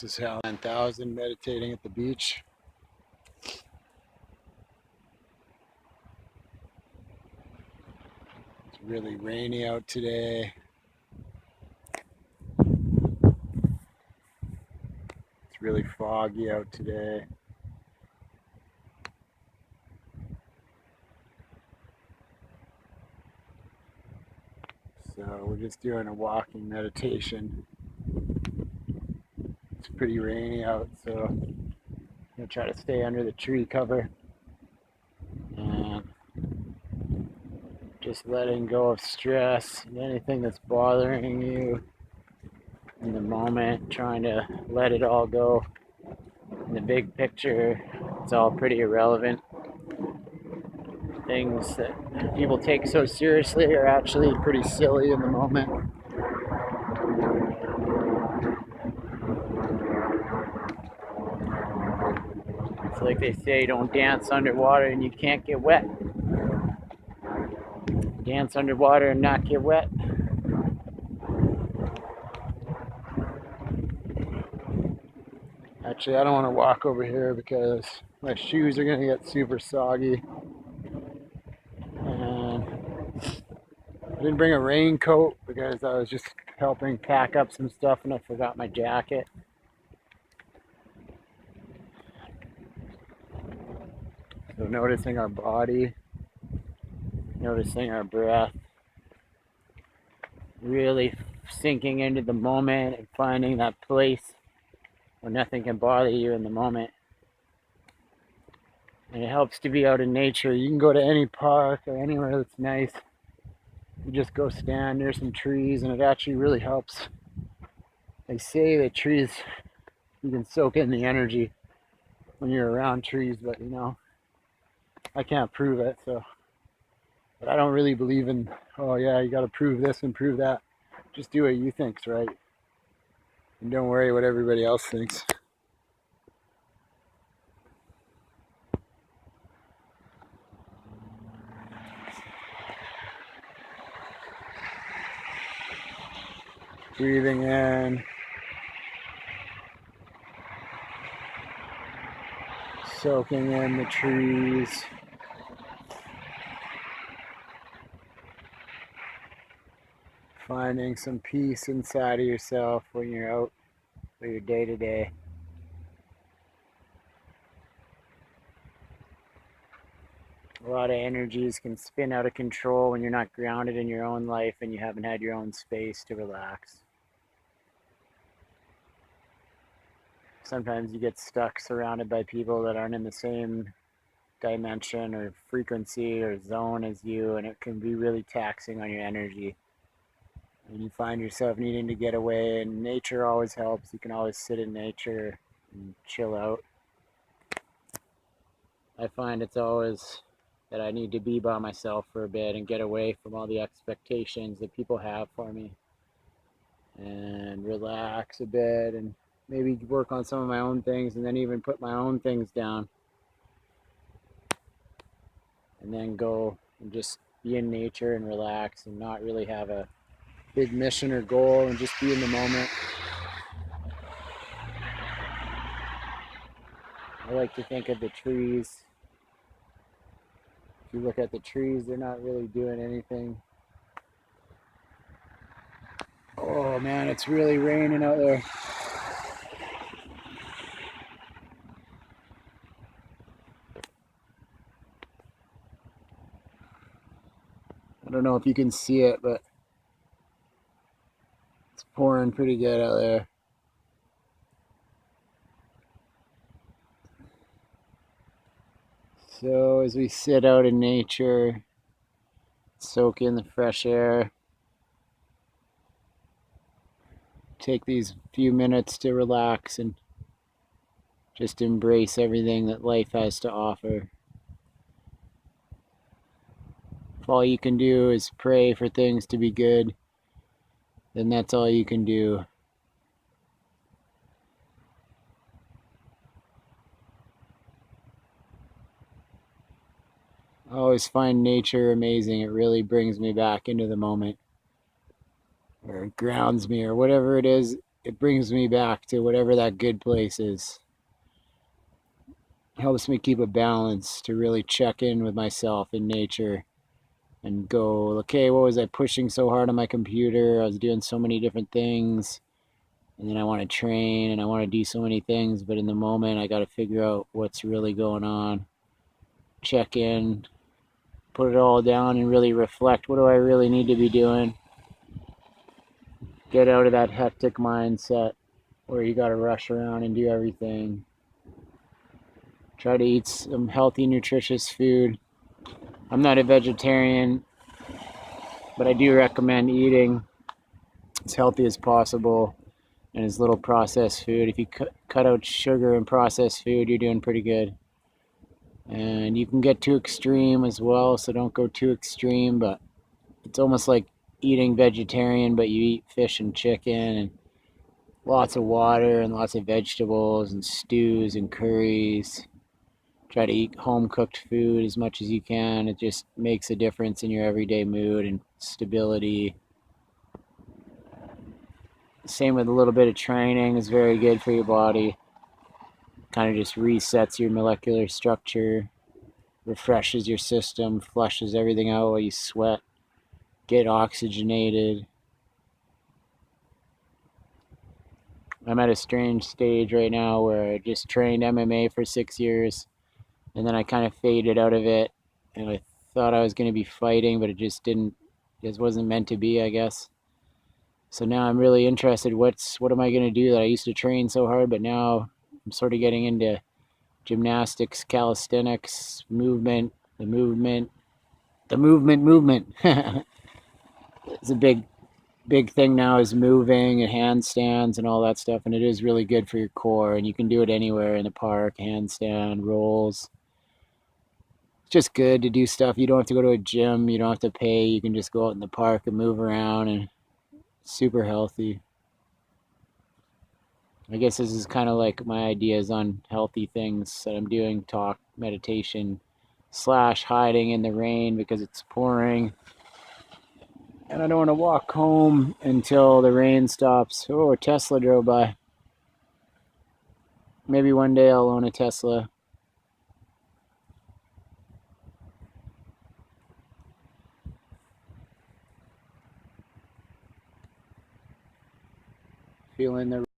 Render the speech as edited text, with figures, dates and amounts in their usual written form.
This is Hal 9000 meditating at the beach. It's really rainy out today. It's really foggy out today. So we're just doing a walking meditation. It's pretty rainy out, so I'm gonna try to stay under the tree cover and just letting go of stress and anything that's bothering you in the moment, trying to let it all go. In the big picture, it's all pretty irrelevant. Things that people take so seriously are actually pretty silly in the moment. It's like they say, don't dance underwater and you can't get wet. Dance underwater and not get wet. Actually, I don't want to walk over here because my shoes are going to get super soggy. And I didn't bring a raincoat because I was just helping pack up some stuff and I forgot my jacket. So noticing our body, noticing our breath, really sinking into the moment and finding that place where nothing can bother you in the moment. And it helps to be out in nature. You can go to any park or anywhere that's nice. You just go stand near some trees and it actually really helps. They say that trees, you can soak in the energy when you're around trees, but you know, I can't prove it, so. But I don't really believe in, oh yeah, you gotta prove this and prove that. Just do what you think's right. And don't worry what everybody else thinks. Breathing in. Soaking in the trees. Finding some peace inside of yourself when you're out for your day to day. A lot of energies can spin out of control when you're not grounded in your own life and you haven't had your own space to relax. Sometimes you get stuck surrounded by people that aren't in the same dimension or frequency or zone as you, and it can be really taxing on your energy. And you find yourself needing to get away, and nature always helps. You can always sit in nature and chill out. I find it's always that I need to be by myself for a bit and get away from all the expectations that people have for me and relax a bit and maybe work on some of my own things and then even put my own things down and then go and just be in nature and relax and not really have a big mission or goal and just be in the moment. I like to think of the trees. If you look at the trees, they're not really doing anything. Oh man, it's really raining out there. I don't know if you can see it, but it's pouring pretty good out there. So as we sit out in nature, soak in the fresh air, take these few minutes to relax and just embrace everything that life has to offer. If all you can do is pray for things to be good, then that's all you can do. I always find nature amazing. It really brings me back into the moment, or it grounds me, or whatever it is. it brings me back to whatever that good place is. It helps me keep a balance to really check in with myself in nature and go, okay, what was I pushing so hard on my computer? I was doing so many different things, and then I want to train and I want to do so many things, but in the moment I got to figure out what's really going on, check in, put it all down and really reflect, what do I really need to be doing? Get out of that hectic mindset where you got to rush around and do everything. Try to eat some healthy, nutritious food. I'm not a vegetarian, but I do recommend eating as healthy as possible and as little processed food. If you cut out sugar and processed food, you're doing pretty good. And you can get too extreme as well, so don't go too extreme, but it's almost like eating vegetarian, but you eat fish and chicken and lots of water and lots of vegetables and stews and curries. Try to eat home cooked food as much as you can. It just makes a difference in your everyday mood and stability. Same with a little bit of training is very good for your body. Kind of just resets your molecular structure, refreshes your system, flushes everything out while you sweat, get oxygenated. I'm at a strange stage right now where I just trained MMA for 6 years, and then I kind of faded out of it, and I thought I was going to be fighting, but it just wasn't meant to be, I guess. So now I'm really interested, what am I going to do that I used to train so hard, but now I'm sort of getting into gymnastics, calisthenics, movement. It's a big thing now, is moving and handstands and all that stuff, and it is really good for your core, and you can do it anywhere in the park, handstand, rolls. It's just good to do stuff. You don't have to go to a gym, you don't have to pay, you can just go out in the park and move around, and it's super healthy. I guess this is kind of like my ideas on healthy things that I'm doing: talk, meditation, slash hiding in the rain because it's pouring. And I don't want to walk home until the rain stops. Oh, a Tesla drove by. Maybe one day I'll own a Tesla. Feeling the